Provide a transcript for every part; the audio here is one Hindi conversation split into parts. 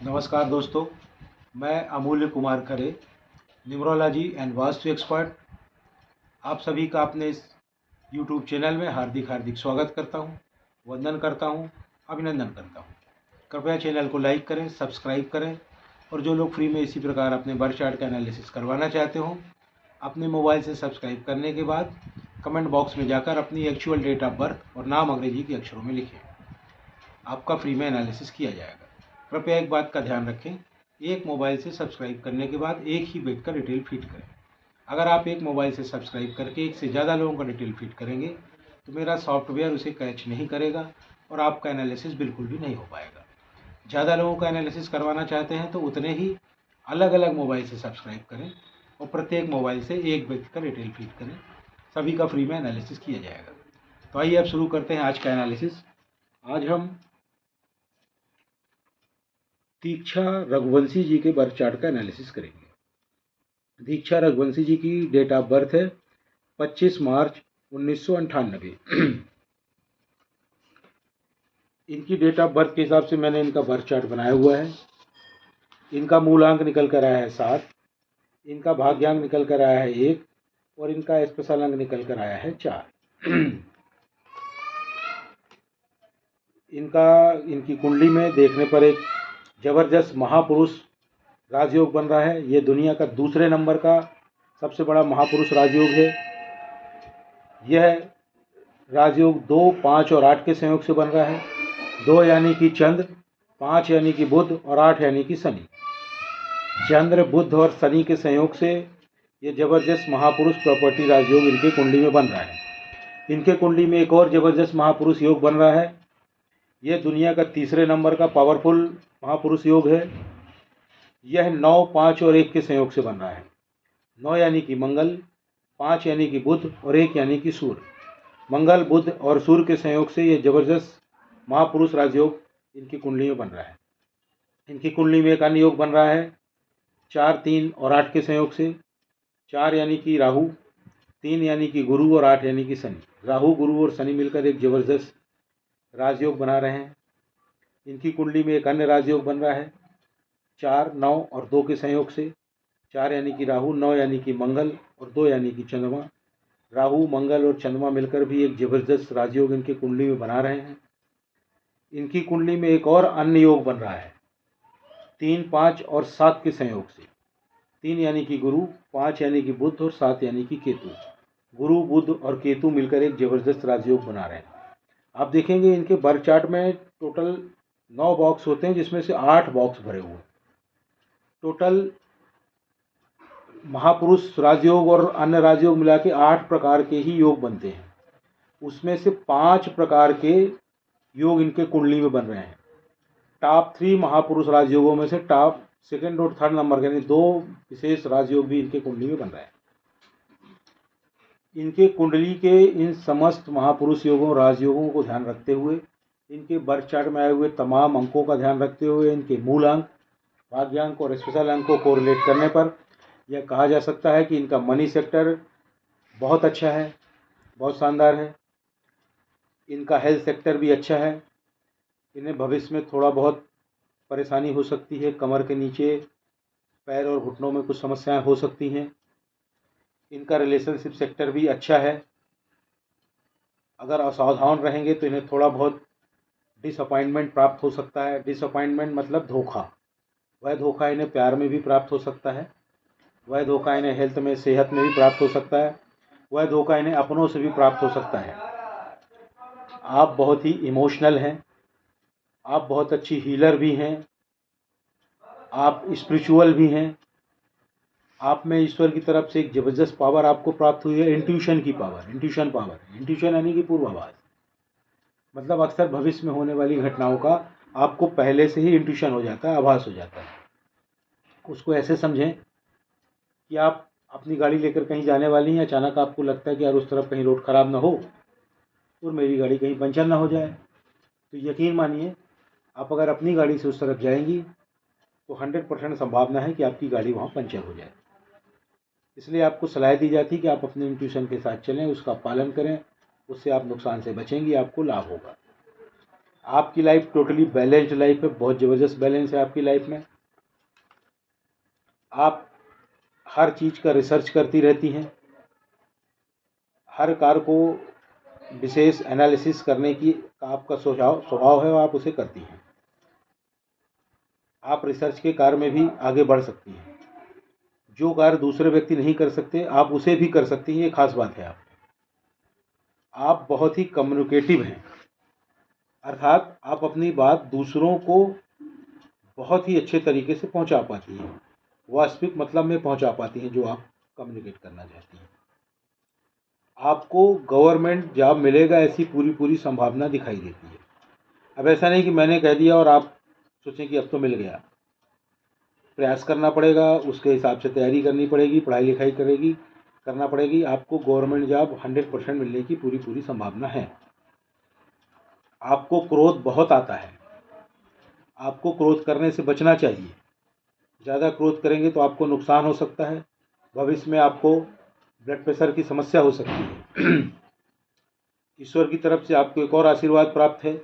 नमस्कार दोस्तों, मैं अमूल्य Kumar Khare, numerology and vastu expert, आप सभी का अपने इस यूट्यूब चैनल में हार्दिक हार्दिक स्वागत करता हूं, वंदन करता हूं, अभिनंदन करता हूं। कृपया चैनल को लाइक करें, सब्सक्राइब करें और जो लोग फ्री में इसी प्रकार अपने बर्थ चार्ट का एनालिसिस करवाना चाहते हो, अपने मोबाइल से सब्सक्राइब करने के बाद कमेंट बॉक्स में जाकर अपनी एक्चुअल डेट ऑफ बर्थ और नाम अंग्रेजी के अक्षरों में लिखें। आपका फ्री में एनालिसिस किया जाएगा। कृपया एक बात का ध्यान रखें, एक मोबाइल से सब्सक्राइब करने के बाद एक ही व्यक्ति का डिटेल फीड करें। अगर आप एक मोबाइल से सब्सक्राइब करके एक से ज़्यादा लोगों का डिटेल फीड करेंगे तो मेरा सॉफ्टवेयर उसे कैच नहीं करेगा और आपका एनालिसिस बिल्कुल भी नहीं हो पाएगा। ज़्यादा लोगों का एनालिसिस करवाना चाहते हैं तो उतने ही अलग अलग मोबाइल से सब्सक्राइब करें और प्रत्येक मोबाइल से एक व्यक्ति का डिटेल फीड करें। सभी का फ्री में एनालिसिस किया जाएगा। तो आइए अब शुरू करते हैं आज का एनालिसिस। आज हम दीक्षा रघुवंशी जी के बर्थ चार्ट का एनालिसिस करेंगे। दीक्षा रघुवंशी जी की डेट ऑफ बर्थ है 25 मार्च 1998। इनकी डेट ऑफ बर्थ के हिसाब से मैंने इनका बर्थ चार्ट बनाया हुआ है। इनका मूलांक निकल कर आया है 7, इनका भाग्यांक निकल कर आया है 1 और इनका स्पेशल अंक निकल कर आया है 4। इनकी कुंडली में देखने पर एक जबरदस्त महापुरुष राजयोग बन रहा है। ये दुनिया का दूसरे नंबर का सबसे बड़ा महापुरुष राजयोग है। यह राजयोग 2, 5 और 8 के संयोग से बन रहा है। 2 यानी कि चंद्र, 5 यानी कि बुध और 8 यानी कि शनि। चंद्र, बुध और शनि के संयोग से ये जबरदस्त महापुरुष प्रॉपर्टी राजयोग इनके कुंडली में बन रहा है। इनके कुंडली में एक और जबरदस्त महापुरुष योग बन रहा है। यह दुनिया का तीसरे नंबर का पावरफुल महापुरुष योग है। यह 9, 5 और 1 के संयोग से बन रहा है। 9 यानी कि मंगल, 5 यानी कि बुध और 1 यानी कि सूर्य। मंगल, बुध और सूर्य के संयोग से यह जबरदस्त महापुरुष राजयोग इनकी कुंडली में बन रहा है। इनकी कुंडली में एक अन्य योग बन रहा है 4, 3 और 8 के संयोग से। 4 यानी कि राहु, 3 यानी कि गुरु और 8 यानी कि शनि। राहु, गुरु और शनि मिलकर एक जबरदस्त राजयोग बना रहे हैं। इनकी कुंडली में एक अन्य राजयोग बन रहा है 4, 9 और 2 के संयोग से। 4 यानी कि राहु, 9 यानी कि मंगल और 2 यानी कि चंद्रमा। राहु, मंगल और चंद्रमा मिलकर भी एक जबरदस्त राजयोग इनकी कुंडली में बना रहे हैं। इनकी कुंडली में एक और अन्य योग बन रहा है 3, 5 और 7 के संयोग से। 3 यानी कि गुरु, 5 यानी कि बुध और 7 यानी कि केतु। गुरु, बुध और केतु मिलकर एक जबरदस्त राजयोग बना रहे हैं। आप देखेंगे इनके बर्थ चार्ट में टोटल 9 बॉक्स होते हैं, जिसमें से 8 बॉक्स भरे हुए। टोटल महापुरुष राजयोग और अन्य राजयोग मिला के 8 प्रकार के ही योग बनते हैं। उसमें से 5 प्रकार के योग इनके कुंडली में बन रहे हैं। टॉप 3 महापुरुष राजयोगों में से टॉप सेकंड और थर्ड नंबर के यानी 2 विशेष राजयोग भी इनके कुंडली में बन रहे हैं। इनके कुंडली के इन समस्त महापुरुष योगों राजयोगों को ध्यान रखते हुए, इनके बर्थ चार्ट में आए हुए तमाम अंकों का ध्यान रखते हुए, इनके मूल अंक, भाग्यांक और स्पेशल अंक को कोरिलेट करने पर यह कहा जा सकता है कि इनका मनी सेक्टर बहुत अच्छा है, बहुत शानदार है। इनका हेल्थ सेक्टर भी अच्छा है। इन्हें भविष्य में थोड़ा बहुत परेशानी हो सकती है, कमर के नीचे, पैर और घुटनों में कुछ समस्याएं हो सकती हैं। इनका रिलेशनशिप सेक्टर भी अच्छा है। अगर असावधान रहेंगे तो इन्हें थोड़ा बहुत डिसअपॉइंटमेंट प्राप्त हो सकता है। डिसअपॉइंटमेंट मतलब धोखा। वह धोखा इन्हें प्यार में भी प्राप्त हो सकता है, वह धोखा इन्हें हेल्थ में, सेहत में भी प्राप्त हो सकता है, वह धोखा इन्हें अपनों से भी प्राप्त हो सकता है। आप बहुत ही इमोशनल हैं, आप बहुत अच्छी हीलर भी हैं, आप स्पिरिचुअल भी हैं। आप में ईश्वर की तरफ से एक जबरदस्त पावर आपको प्राप्त हुई है, इंट्यूशन की पावर, इंट्यूशन पावर। इंट्यूशन यानी कि पूर्वाभास, मतलब अक्सर भविष्य में होने वाली घटनाओं का आपको पहले से ही इंट्यूशन हो जाता है, आभास हो जाता है। उसको ऐसे समझें कि आप अपनी गाड़ी लेकर कहीं जाने वाली हैं, अचानक आपको लगता है कि यार उस तरफ कहीं रोड ख़राब ना हो और मेरी गाड़ी कहीं पंचर ना हो जाए। तो यकीन मानिए, आप अगर अपनी गाड़ी से उस तरफ जाएंगी तो 100% संभावना है कि आपकी गाड़ी वहाँ पंचर हो जाए। इसलिए आपको सलाह दी जाती है कि आप अपने इंट्यूशन के साथ चलें, उसका पालन करें, उससे आप नुकसान से बचेंगी, आपको लाभ होगा। आपकी लाइफ टोटली बैलेंस्ड लाइफ है, बहुत ज़बरदस्त बैलेंस है आपकी लाइफ में। आप हर चीज़ का रिसर्च करती रहती हैं, हर कार्य को विशेष एनालिसिस करने की आपका स्वभाव है, आप उसे करती हैं। आप रिसर्च के कार्य में भी आगे बढ़ सकती हैं। जो कार्य दूसरे व्यक्ति नहीं कर सकते आप उसे भी कर सकती हैं, ये खास बात है। आप बहुत ही कम्युनिकेटिव हैं, अर्थात आप अपनी बात दूसरों को बहुत ही अच्छे तरीके से पहुंचा पाती हैं, वास्तविक मतलब में पहुंचा पाती हैं जो आप कम्युनिकेट करना चाहती हैं। आपको गवर्नमेंट जॉब मिलेगा ऐसी पूरी संभावना दिखाई देती है। अब ऐसा नहीं कि मैंने कह दिया और आप सोचें कि अब तो मिल गया। प्रयास करना पड़ेगा, उसके हिसाब से तैयारी करनी पड़ेगी, पढ़ाई लिखाई करना पड़ेगी। आपको गवर्नमेंट जॉब 100% मिलने की पूरी संभावना है। आपको क्रोध बहुत आता है, आपको क्रोध करने से बचना चाहिए। ज़्यादा क्रोध करेंगे तो आपको नुकसान हो सकता है, भविष्य में आपको ब्लड प्रेशर की समस्या हो सकती है। ईश्वर की तरफ से आपको एक और आशीर्वाद प्राप्त है।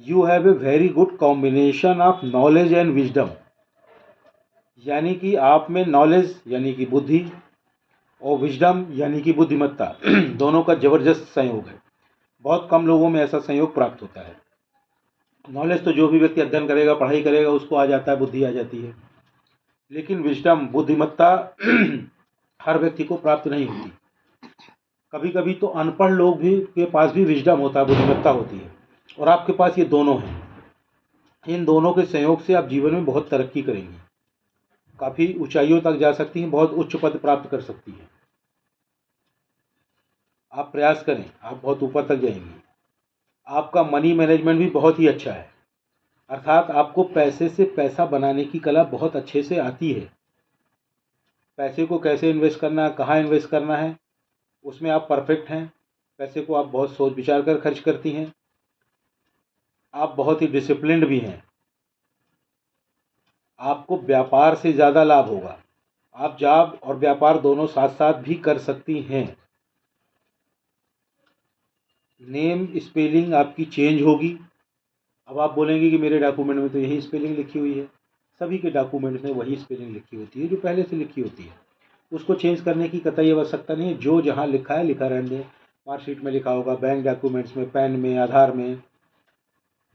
You have a very good combination of knowledge and wisdom, यानी कि आप में नॉलेज यानी कि बुद्धि और विजडम यानी कि बुद्धिमत्ता दोनों का जबरदस्त संयोग है। बहुत कम लोगों में ऐसा संयोग प्राप्त होता है। नॉलेज तो जो भी व्यक्ति अध्ययन करेगा, पढ़ाई करेगा, उसको आ जाता है, बुद्धि आ जाती है, लेकिन विजडम बुद्धिमत्ता हर व्यक्ति को प्राप्त नहीं होती। कभी कभी तो अनपढ़ लोग भी के पास भी विजडम होता है, बुद्धिमत्ता होती है, और आपके पास ये दोनों हैं। इन दोनों के संयोग से आप जीवन में बहुत तरक्की करेंगी, काफ़ी ऊंचाइयों तक जा सकती हैं, बहुत उच्च पद प्राप्त कर सकती हैं। आप प्रयास करें, आप बहुत ऊपर तक जाएंगी। आपका मनी मैनेजमेंट भी बहुत ही अच्छा है, अर्थात आपको पैसे से पैसा बनाने की कला बहुत अच्छे से आती है। पैसे को कैसे इन्वेस्ट करना है, कहाँ इन्वेस्ट करना है, उसमें आप परफेक्ट हैं। पैसे को आप बहुत सोच विचार कर खर्च करती हैं। आप बहुत ही डिसिप्लिन्ड भी हैं। आपको व्यापार से ज़्यादा लाभ होगा। आप जॉब और व्यापार दोनों साथ साथ भी कर सकती हैं। नेम स्पेलिंग आपकी चेंज होगी। अब आप बोलेंगे कि मेरे डॉक्यूमेंट में तो यही स्पेलिंग लिखी हुई है। सभी के डॉक्यूमेंट में वही स्पेलिंग लिखी होती है जो पहले से लिखी होती है, उसको चेंज करने की कतई आवश्यकता नहीं है। जो जहाँ लिखा है लिखा रहने दें। मार्कशीट में लिखा होगा, बैंक डॉक्यूमेंट्स में, पैन में, आधार में,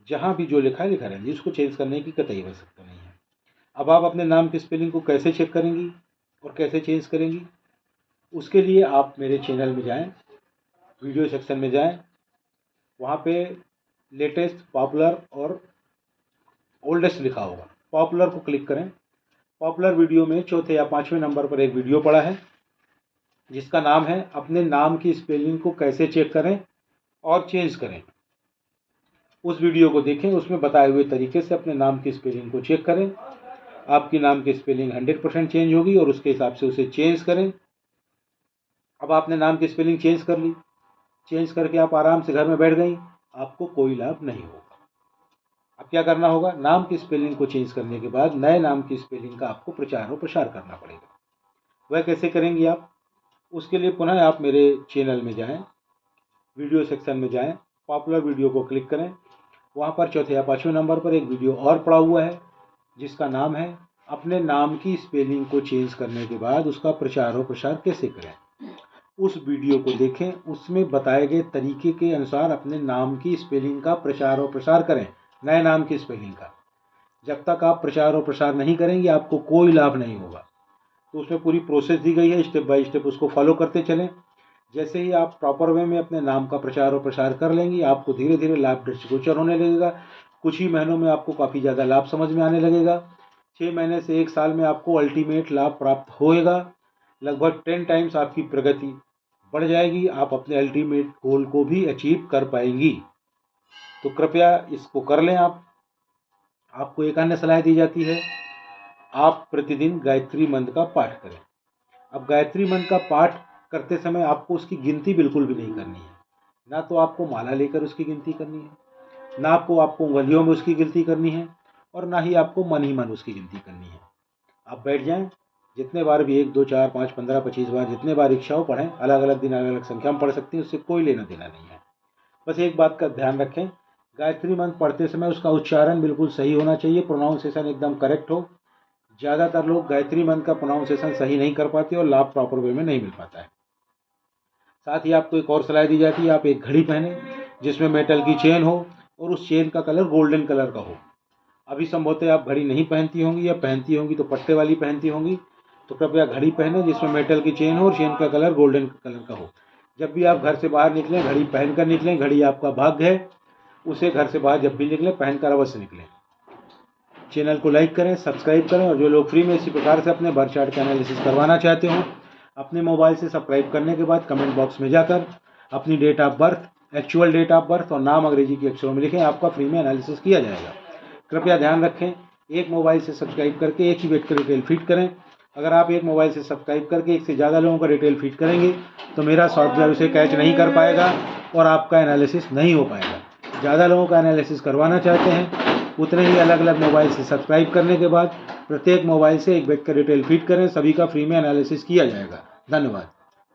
जहाँ भी जो लिखा है लिखा रहने दें, उसको चेंज करने की कतई आवश्यकता नहीं है। अब आप अपने नाम की स्पेलिंग को कैसे चेक करेंगी और कैसे चेंज करेंगी, उसके लिए आप मेरे चैनल में जाएं, वीडियो सेक्शन में जाएं, वहाँ पे लेटेस्ट, पॉपुलर और ओल्डेस्ट लिखा होगा। पॉपुलर को क्लिक करें। पॉपुलर वीडियो में चौथे या पाँचवें नंबर पर एक वीडियो पड़ा है जिसका नाम है अपने नाम की स्पेलिंग को कैसे चेक करें और चेंज करें। उस वीडियो को देखें, उसमें बताए हुए तरीके से अपने नाम की स्पेलिंग को चेक करें। आपकी नाम की स्पेलिंग 100% चेंज होगी और उसके हिसाब से उसे चेंज करें। अब आपने नाम की स्पेलिंग चेंज कर ली, चेंज करके आप आराम से घर में बैठ गई, आपको कोई लाभ नहीं होगा। अब क्या करना होगा, नाम की स्पेलिंग को चेंज करने के बाद नए नाम की स्पेलिंग का आपको प्रचार और प्रसार करना पड़ेगा। वह कैसे करेंगी आप, उसके लिए पुनः आप मेरे चैनल में जाएं, वीडियो सेक्शन में जाएं, पॉपुलर वीडियो को क्लिक करें। वहाँ पर चौथे या पाँचवें नंबर पर एक वीडियो और पड़ा हुआ है जिसका नाम है अपने नाम की स्पेलिंग को चेंज करने के बाद उसका प्रचार और प्रसार कैसे करें। उस वीडियो को देखें, उसमें बताए गए तरीके के अनुसार अपने नाम की स्पेलिंग का प्रचार और प्रसार करें, नए नाम की स्पेलिंग का। जब तक आप प्रचार और प्रसार नहीं करेंगे आपको कोई लाभ नहीं होगा। तो उसमें पूरी प्रोसेस दी गई है, स्टेप बाय स्टेप उसको फॉलो करते चलें। जैसे ही आप प्रॉपर वे में अपने नाम का प्रचार और प्रसार कर लेंगी, आपको धीरे धीरे लाभ दृष्टिगोचर होने लगेगा। कुछ ही महीनों में आपको काफ़ी ज़्यादा लाभ समझ में आने लगेगा। 6 महीने से 1 साल में आपको अल्टीमेट लाभ प्राप्त होएगा। लगभग 10 टाइम्स आपकी प्रगति बढ़ जाएगी। आप अपने अल्टीमेट गोल को भी अचीव कर पाएंगी। तो कृपया इसको कर लें। आपको एक अन्य सलाह दी जाती है, आप प्रतिदिन गायत्री मंत्र का पाठ करें। अब गायत्री मंत्र का पाठ करते समय आपको उसकी गिनती बिल्कुल भी नहीं करनी है। ना तो आपको माला लेकर उसकी गिनती करनी है, ना आपको उंगलियों में उसकी गिनती करनी है, और ना ही आपको मन ही मन उसकी गिनती करनी है। आप बैठ जाएं, जितने बार भी 1, 2, 4, 5, 15, 25 बार जितने बार इच्छा हो पढ़ें। अलग अलग दिन अलग अलग संख्या में पढ़ सकती हैं, उससे कोई लेना देना नहीं है। बस एक बात का ध्यान रखें, गायत्री मंत्र पढ़ते समय उसका उच्चारण बिल्कुल सही होना चाहिए, प्रोनाउंसिएशन एकदम करेक्ट हो। ज़्यादातर लोग गायत्री मंत्र का प्रोनाउंसिएशन सही नहीं कर पाते और लाभ प्रॉपर वे में नहीं मिल पाता है। साथ ही आपको एक और सलाह दी जाती है, आप एक घड़ी पहने जिसमें मेटल की चेन हो और उस चेन का कलर गोल्डन कलर का हो। अभी संभवतः आप घड़ी नहीं पहनती होंगी, या पहनती होंगी तो पट्टे वाली पहनती होंगी, तो कृपया घड़ी पहने जिसमें मेटल की चेन हो और चेन का कलर गोल्डन कलर का हो। जब भी आप घर से बाहर निकलें घड़ी पहनकर निकलें, घड़ी आपका भाग्य है, उसे घर से बाहर जब भी निकलें पहनकर अवश्य निकलें। चैनल को लाइक करें, सब्सक्राइब करें, और जो लोग फ्री में इसी प्रकार से अपने बर्थ चार्ट का एनालिसिस करवाना चाहते हो, अपने मोबाइल से सब्सक्राइब करने के बाद कमेंट बॉक्स में जाकर अपनी date of birth, actual date of birth और नाम अंग्रेजी के अक्षरों में लिखें, आपका फ्री में एनालिसिस किया जाएगा। कृपया ध्यान रखें, एक मोबाइल से सब्सक्राइब करके एक ही व्यक्ति का डिटेल फीड करें। अगर आप एक मोबाइल से सब्सक्राइब करके एक से ज़्यादा लोगों का डिटेल फीड करेंगे तो मेरा सॉफ्टवेयर उसे कैच नहीं कर पाएगा और आपका एनालिसिस नहीं हो पाएगा। ज़्यादा लोगों का एनालिसिस करवाना चाहते हैं, उतने ही अलग अलग मोबाइल से सब्सक्राइब करने के बाद प्रत्येक मोबाइल से एक व्यक्ति का डिटेल फीड करें, सभी का फ्री में एनालिसिस किया जाएगा। धन्यवाद।